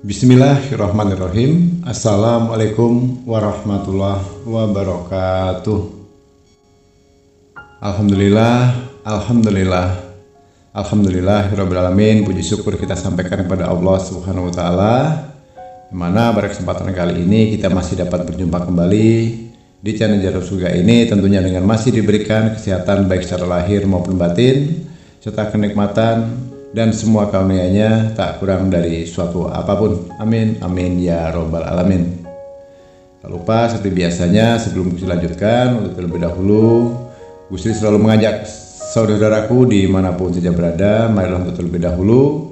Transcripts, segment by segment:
Bismillahirrahmanirrahim. Assalamualaikum warahmatullahi wabarakatuh. Alhamdulillahirabbil alamin. Puji syukur kita sampaikan kepada Allah Subhanahu wa taala, di mana pada kesempatan kali ini kita masih dapat berjumpa kembali di channel Jalur Surga ini, tentunya dengan masih diberikan kesehatan baik secara lahir maupun batin, serta kenikmatan dan semua karunia-Nya tak kurang dari suatu apapun. Amin amin ya robbal alamin. Tak lupa seperti biasanya, sebelum Gusti lanjutkan, untuk terlebih dahulu Gusti selalu mengajak saudaraku dimanapun saja berada, marilah untuk terlebih dahulu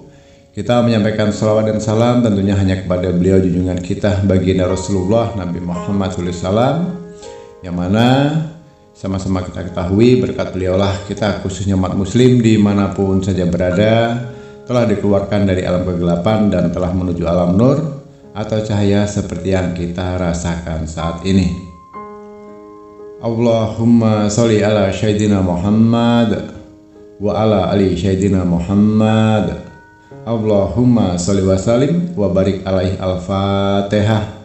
kita menyampaikan salawat dan salam tentunya hanya kepada beliau junjungan kita baginda Rasulullah Nabi Muhammad SAW, yang mana sama-sama kita ketahui berkat beliaulah kita, khususnya umat muslim dimanapun saja berada, telah dikeluarkan dari alam kegelapan dan telah menuju alam nur atau cahaya seperti yang kita rasakan saat ini. Allahumma sholli ala sayyidina Muhammad wa ala ali sayyidina Muhammad. Allahumma sholli wa sallim wa barik alaihi. Al-Fatihah.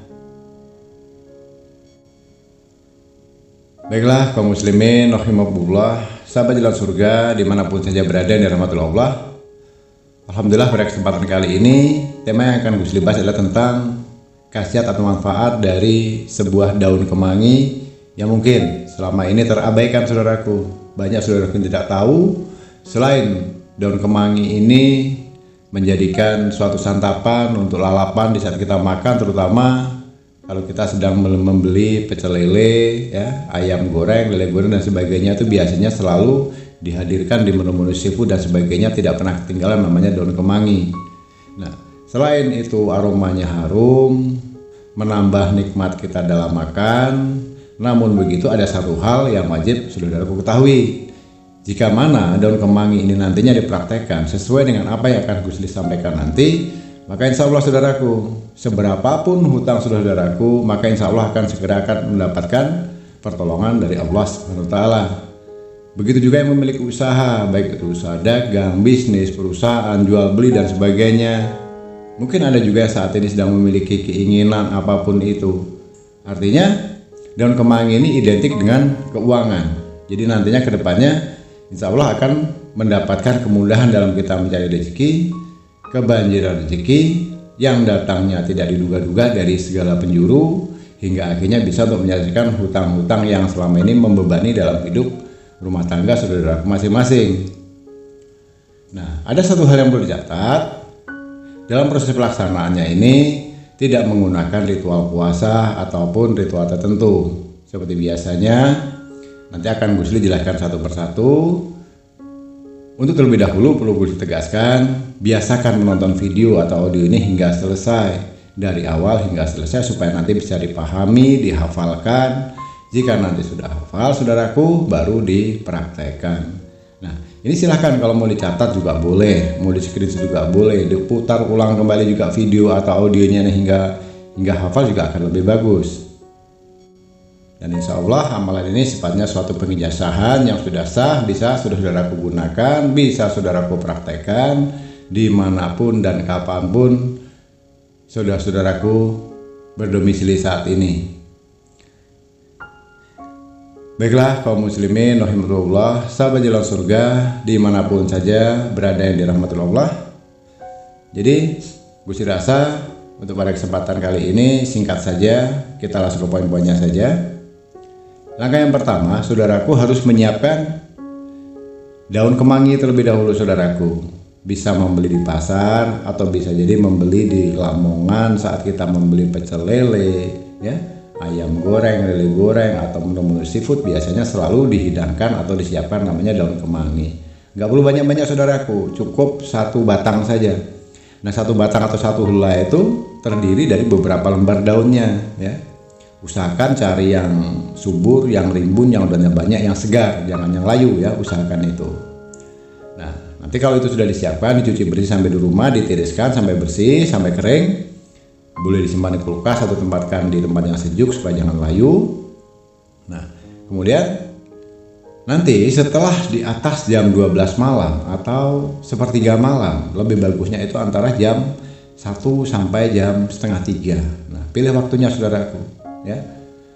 Baiklah kaum muslimin rahimakumullah, sahabat jalan surga dimanapun saja berada di rahmatul Allah. Alhamdulillah, pada kesempatan kali ini tema yang akan Gus bahas adalah tentang khasiat atau manfaat dari sebuah daun kemangi yang mungkin selama ini terabaikan saudaraku. Banyak saudaraku yang tidak tahu selain daun kemangi ini menjadikan suatu santapan untuk lalapan di saat kita makan, terutama kalau kita sedang membeli pecel lele, ya, ayam goreng, lele goreng dan sebagainya, itu biasanya selalu dihadirkan di menu-menu seafood dan sebagainya, tidak pernah ketinggalan namanya daun kemangi. Nah, selain itu aromanya harum, menambah nikmat kita dalam makan. Namun begitu ada satu hal yang wajib saudaraku ketahui. Jika mana daun kemangi ini nantinya dipraktekkan sesuai dengan apa yang akan Gus sampaikan nanti, maka insya Allah saudaraku, seberapapun hutang saudaraku, maka insya Allah akan segera akan mendapatkan pertolongan dari Allah Subhanahu wa taala. Begitu juga yang memiliki usaha, baik itu usaha dagang, bisnis, perusahaan, jual beli dan sebagainya. Mungkin ada juga yang saat ini sedang memiliki keinginan apapun itu. Artinya daun kemangi ini identik dengan keuangan. Jadi nantinya ke depannya insya Allah akan mendapatkan kemudahan dalam kita mencari rezeki, kebanjiran rezeki yang datangnya tidak diduga-duga dari segala penjuru, hingga akhirnya bisa untuk menyelesaikan hutang-hutang yang selama ini membebani dalam hidup rumah tangga saudara masing-masing. Nah, ada satu hal yang perlu dicatat dalam proses pelaksanaannya ini, tidak menggunakan ritual puasa ataupun ritual tertentu seperti biasanya. Nanti akan Gus jelaskan satu persatu. Untuk terlebih dahulu perlu Gus tegaskan, biasakan menonton video atau audio ini hingga selesai, dari awal hingga selesai, supaya nanti bisa dipahami, dihafalkan. Jika nanti sudah hafal saudaraku, baru dipraktekkan. Nah, ini silahkan kalau mau dicatat juga boleh, mau di screenshot juga boleh, diputar ulang kembali juga video atau audionya hingga hafal juga akan lebih bagus. Dan insya Allah amalan ini sifatnya suatu pengijazahan yang sudah sah, bisa saudaraku gunakan, bisa saudaraku praktekkan dimanapun dan kapanpun saudaraku berdomisili saat ini. Baiklah kaum muslimin rahimahullah, sahabat jalan surga dimanapun saja berada yang dirahmati Allah. Jadi Gusti rasa untuk pada kesempatan kali ini singkat saja, kita langsung ke poin-poinnya saja. Langkah yang pertama, saudaraku harus menyiapkan daun kemangi terlebih dahulu saudaraku. Bisa membeli di pasar atau bisa jadi membeli di Lamongan saat kita membeli pecel lele, ya, ayam goreng, lele goreng atau menu-menu seafood, biasanya selalu dihidangkan atau disiapkan namanya daun kemangi. Nggak perlu banyak-banyak saudaraku, cukup satu batang saja. Nah, satu batang atau satu helai itu terdiri dari beberapa lembar daunnya, ya. Usahakan cari yang subur, yang rimbun, yang daunnya banyak, yang segar, jangan yang layu, ya, usahakan itu. Nah, Nanti kalau itu sudah disiapkan, dicuci bersih sampai di rumah, ditiriskan sampai bersih, sampai kering. Boleh disimpan di kulkas atau tempatkan di tempat yang sejuk supaya jangan layu. Nah, kemudian nanti setelah di atas jam 12 malam atau sepertiga malam, lebih bagusnya itu antara jam 1 sampai jam setengah 3. Nah, pilih waktunya saudaraku, ya.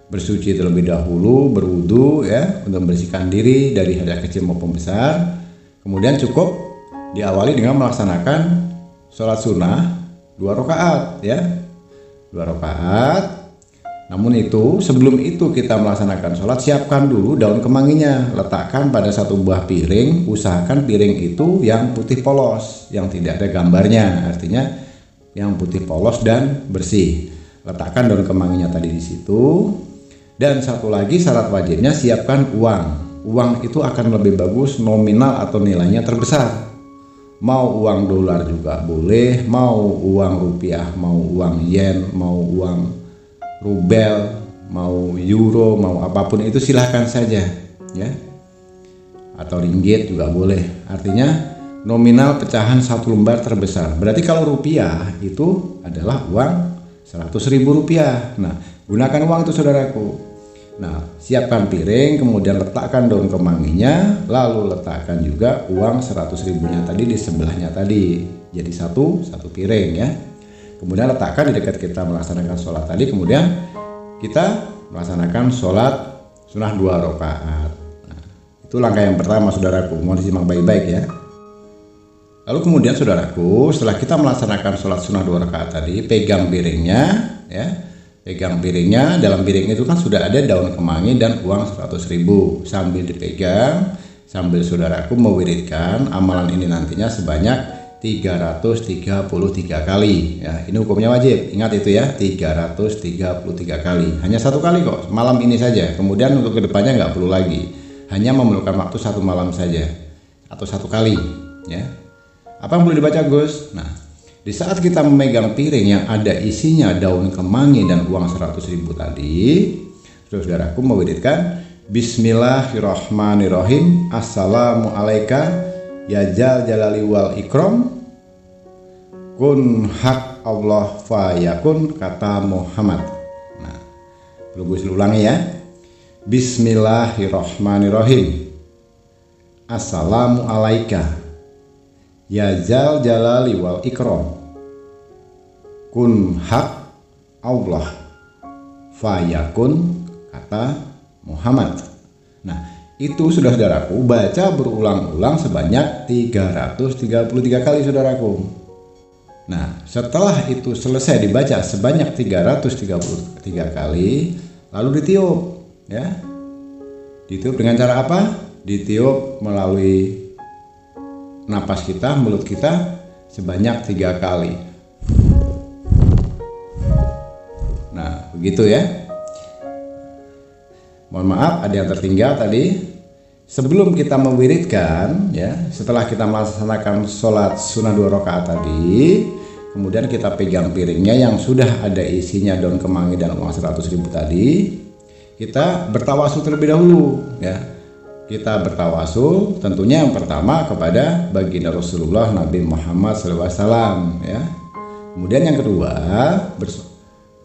Bersuci terlebih dahulu, berwudu ya, untuk membersihkan diri dari hadas kecil maupun besar. Kemudian cukup diawali dengan melaksanakan sholat sunnah 2 rakaat ya. 2 rakaat. Namun itu sebelum itu kita melaksanakan sholat, siapkan dulu daun kemanginya, letakkan pada satu buah piring. Usahakan piring itu yang putih polos, yang tidak ada gambarnya, artinya yang putih polos dan bersih. Letakkan daun kemanginya tadi di situ. Dan satu lagi syarat wajibnya, siapkan uang. Uang itu akan lebih bagus nominal atau nilainya terbesar. Mau uang dolar juga boleh, mau uang rupiah, mau uang yen, mau uang rubel, mau euro, mau apapun itu silahkan saja ya, atau ringgit juga boleh. Artinya nominal pecahan 1 lembar terbesar. Berarti kalau rupiah itu adalah uang 100.000 rupiah. Nah, gunakan uang itu saudaraku. Nah, siapkan piring, kemudian letakkan daun kemanginya, lalu letakkan juga uang 100.000-nya tadi di sebelahnya tadi, jadi satu piring ya. Kemudian letakkan di dekat kita melaksanakan sholat tadi. Kemudian kita melaksanakan sholat sunnah 2 rakaat. Nah, itu langkah yang pertama saudaraku, mohon disimak baik-baik ya. Lalu kemudian saudaraku, setelah kita melaksanakan sholat sunnah 2 rakaat tadi, pegang piringnya ya. Pegang piringnya, dalam piring itu kan sudah ada daun kemangi dan uang 100.000. Sambil dipegang, sambil saudaraku mewiridkan amalan ini nantinya sebanyak 333 kali ya. Ini hukumnya wajib, ingat itu ya, 333 kali. Hanya 1 kali kok, malam ini saja. Kemudian untuk kedepannya nggak perlu lagi, hanya memerlukan waktu 1 malam saja atau 1 kali ya. Apa yang perlu dibaca Gus? Nah, di saat kita memegang piring yang ada isinya daun kemangi dan uang 100.000 tadi, saudaraku mewiridkan Bismillahirrahmanirrahim. Assalamualaikum ya jal jalali wal ikram, kun hak Allah fayakun, kata Muhammad. Nah, perlu gue ulangi ya. Bismillahirrahmanirrahim. Assalamualaikum ya jal jalali wal ikram, kun hak Allah fayakun, kata Muhammad. Nah, itu sudah saudaraku baca berulang-ulang sebanyak 333 kali saudaraku. Nah, setelah itu selesai dibaca sebanyak 333 kali, lalu ditiup ya. Ditiup dengan cara apa? Ditiup melalui napas kita, mulut kita sebanyak 3 kali. Nah, begitu ya. Mohon maaf ada yang tertinggal tadi. Sebelum kita mewiridkan ya, setelah kita melaksanakan sholat sunnah 2 rakaat tadi, kemudian kita pegang piringnya yang sudah ada isinya daun kemangi dan uang 100.000 tadi, kita bertawasul terlebih dahulu ya. Kita bertawasul tentunya yang pertama kepada baginda Rasulullah Nabi Muhammad SAW ya. Kemudian yang kedua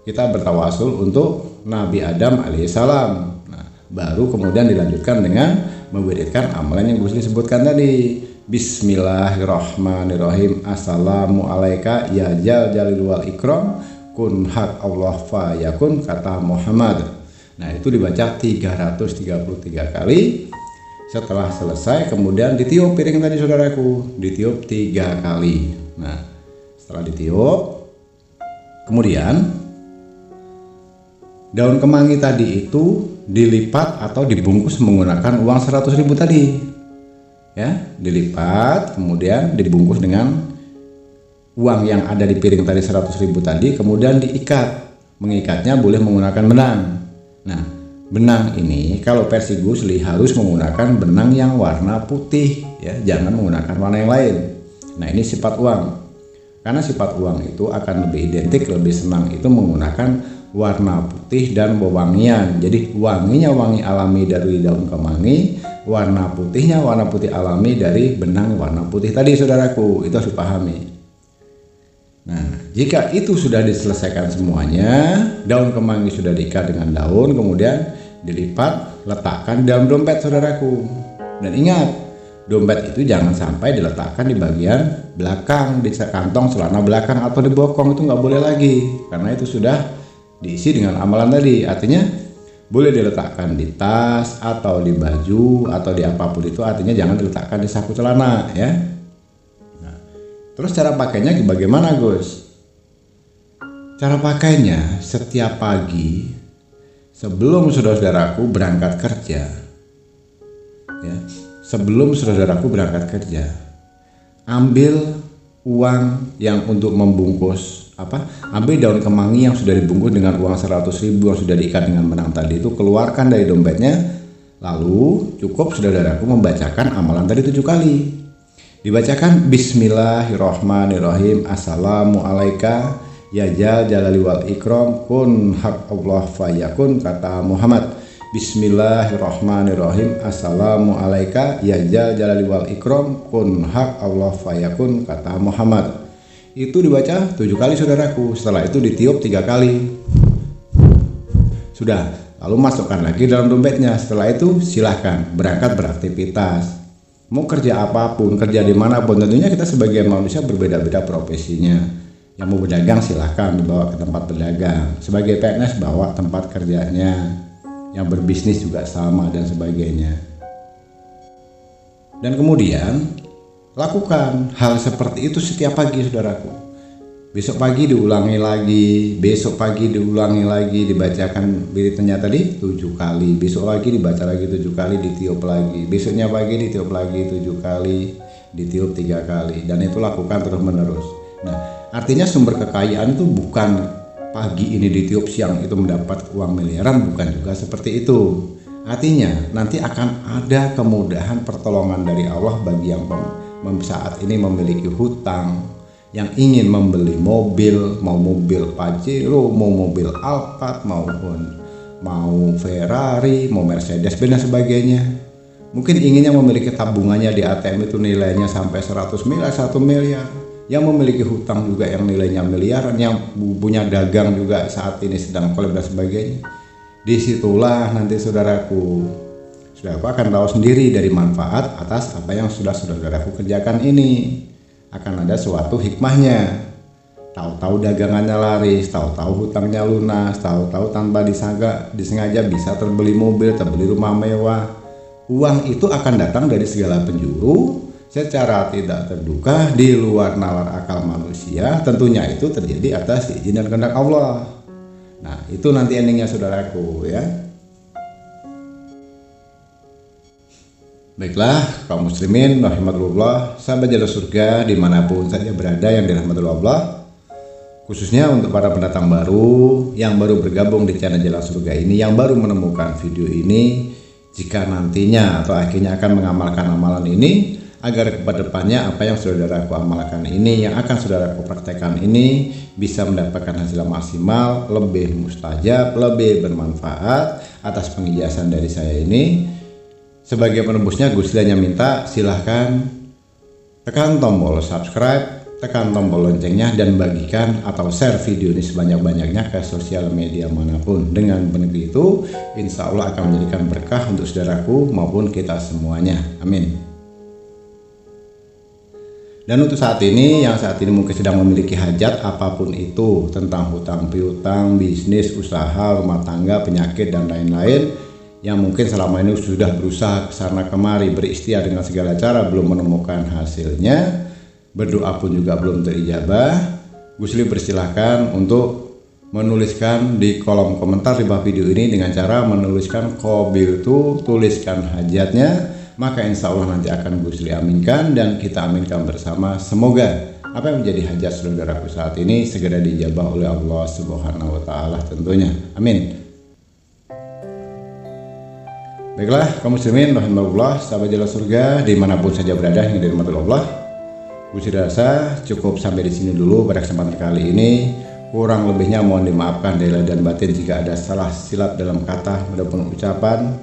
kita bertawasul untuk Nabi Adam alaihissalam. Nah, baru kemudian dilanjutkan dengan mewiridkan amalan yang Gus sebutkan tadi. Bismillahirrahmanirrahim. Assalamualaikum ya jal jalil wal ikram, kun hak Allah fayakun, kata Muhammad. Nah, itu dibaca 333 kali. Setelah selesai kemudian ditiup piring tadi saudaraku, ditiup 3 kali. Nah, setelah ditiup kemudian daun kemangi tadi itu dilipat atau dibungkus menggunakan uang 100.000 tadi ya, dilipat kemudian dibungkus dengan uang yang ada di piring tadi 100.000 tadi, kemudian diikat. Mengikatnya boleh menggunakan benang. Nah, benang ini kalau versi Gusli harus menggunakan benang yang warna putih ya, jangan menggunakan warna yang lain. Nah, ini sifat uang, karena sifat uang itu akan lebih identik, lebih senang itu menggunakan warna putih dan wewangian. Jadi wanginya wangi alami dari daun kemangi, warna putihnya warna putih alami dari benang warna putih tadi, saudaraku. Itu harus dipahami. Nah, jika itu sudah diselesaikan semuanya, daun kemangi sudah diikat dengan daun, kemudian dilipat, letakkan dalam dompet, saudaraku. Dan ingat, dompet itu jangan sampai diletakkan di bagian belakang, di kantong celana belakang atau di bokong. Itu nggak boleh lagi, karena itu sudah diisi dengan amalan tadi. Artinya boleh diletakkan di tas atau di baju atau di apapun itu, artinya jangan diletakkan di saku celana ya. Nah, terus cara pakainya bagaimana, Gus? Cara pakainya setiap pagi sebelum saudaraku berangkat kerja ya, sebelum saudaraku berangkat kerja, ambil uang yang untuk membungkus ambil daun kemangi yang sudah dibungkus dengan uang 100.000 yang sudah diikat dengan benang tadi itu, keluarkan dari dompetnya. Lalu cukup saudaraku membacakan amalan tadi 7 kali. Dibacakan Bismillahirrahmanirrahim. Assalamualaikum ya jal jalali wal ikram kun hak Allah fayakun, kata Muhammad. Bismillahirrahmanirrahim. Assalamualaikum ya jal jalali wal ikram kun hak Allah fayakun, kata Muhammad. Itu dibaca 7 kali, saudaraku. Setelah itu ditiup 3 kali. Sudah, lalu masukkan lagi dalam dompetnya. Setelah itu silahkan berangkat beraktivitas. Mau kerja apapun, kerja dimanapun, tentunya kita sebagai manusia berbeda-beda profesinya. Yang mau berdagang silahkan dibawa ke tempat berdagang. Sebagai PNS bawa tempat kerjanya. Yang berbisnis juga sama dan sebagainya. Dan kemudian lakukan hal seperti itu setiap pagi, saudaraku. Besok pagi diulangi lagi, besok pagi diulangi lagi, dibacakan wiridnya tadi 7 kali, besok lagi dibaca lagi 7 kali, ditiup lagi, besoknya pagi ditiup lagi 7 kali, ditiup 3 kali, dan itu lakukan terus menerus. Nah, artinya sumber kekayaan itu bukan pagi ini ditiup, siang itu mendapat uang miliaran, bukan juga seperti itu. Artinya nanti akan ada kemudahan pertolongan dari Allah bagi yang saat ini memiliki hutang, yang ingin membeli mobil, mau mobil Pajero, mau mobil Alphard, maupun mau Ferrari, mau Mercedes-Benz dan sebagainya. Mungkin inginnya memiliki tabungannya di ATM itu nilainya sampai 100 miliar, 1 miliar. Yang memiliki hutang juga yang nilainya miliaran, yang punya dagang juga saat ini sedang kolab dan sebagainya. Disitulah nanti saudaraku akan tahu sendiri dari manfaat atas apa yang sudah saudaraku kerjakan ini. Akan ada suatu hikmahnya. Tahu-tahu dagangannya laris, tahu-tahu hutangnya lunas, tahu-tahu tanpa disengaja bisa terbeli mobil, terbeli rumah mewah. Uang itu akan datang dari segala penjuru secara tidak terduga di luar nalar akal manusia. Tentunya itu terjadi atas izin dan kehendak Allah. Nah, itu nanti endingnya saudaraku ya. Baiklah, kaum muslimin rahimakumullah, sahabat jalan surga dimanapun saja berada yang dirahmati Allah, khususnya untuk para pendatang baru yang baru bergabung di channel Jalan Surga ini, yang baru menemukan video ini, jika nantinya atau akhirnya akan mengamalkan amalan ini, agar kedepannya apa yang saudaraku amalkan ini, yang akan saudaraku praktekkan ini, bisa mendapatkan hasil maksimal, lebih mustajab, lebih bermanfaat atas pengijazan dari saya ini. Sebagai penembusnya, Gus hanya minta silahkan tekan tombol subscribe, tekan tombol loncengnya, dan bagikan atau share video ini sebanyak-banyaknya ke sosial media manapun. Dengan begitu, insya Allah akan menjadikan berkah untuk saudaraku maupun kita semuanya. Amin. Dan untuk saat ini, yang saat ini mungkin sedang memiliki hajat apapun itu, tentang hutang piutang, bisnis, usaha, rumah tangga, penyakit, dan lain-lain, yang mungkin selama ini sudah berusaha kesana kemari, berikhtiar dengan segala cara, belum menemukan hasilnya, berdoa pun juga belum terijabah, Gusli persilahkan untuk menuliskan di kolom komentar di bawah video ini dengan cara menuliskan qabiltu, tuliskan hajatnya, maka insya Allah nanti akan Gusli aminkan dan kita aminkan bersama. Semoga apa yang menjadi hajat saudaraku saat ini segera dijabah oleh Allah Subhanahu wa Ta'ala tentunya. Amin. Baiklah, kaum muslimin rahimakumullah, sahabat jalan surga dimanapun saja berada yang dirahmati Allah, Gus rasa cukup sampai di sini dulu pada kesempatan kali ini. Kurang lebihnya mohon dimaafkan dari lahir dan batin jika ada salah silap dalam kata maupun ucapan.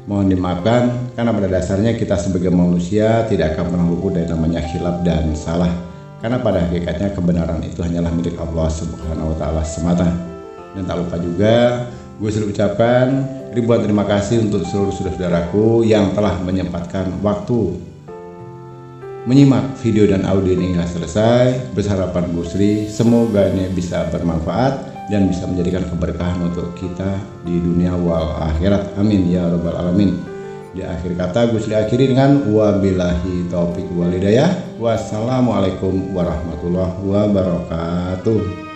Mohon dimaafkan karena pada dasarnya kita sebagai manusia tidak akan pernah luput dari namanya khilaf dan salah. Karena pada hakikatnya kebenaran itu hanyalah milik Allah Subhanahu wa taala semata. Dan tak lupa juga gue sudah ucapkan ribuan terima kasih untuk seluruh saudara-saudaraku yang telah menyempatkan waktu menyimak video dan audio ini hingga selesai. Berharapan Bu Sri semoga ini bisa bermanfaat dan bisa menjadikan keberkahan untuk kita di dunia wal akhirat. Amin ya rabbal alamin. Di akhir kata Gus Sri akhiri dengan wabillahi taufik wal hidayah. Wassalamualaikum warahmatullahi wabarakatuh.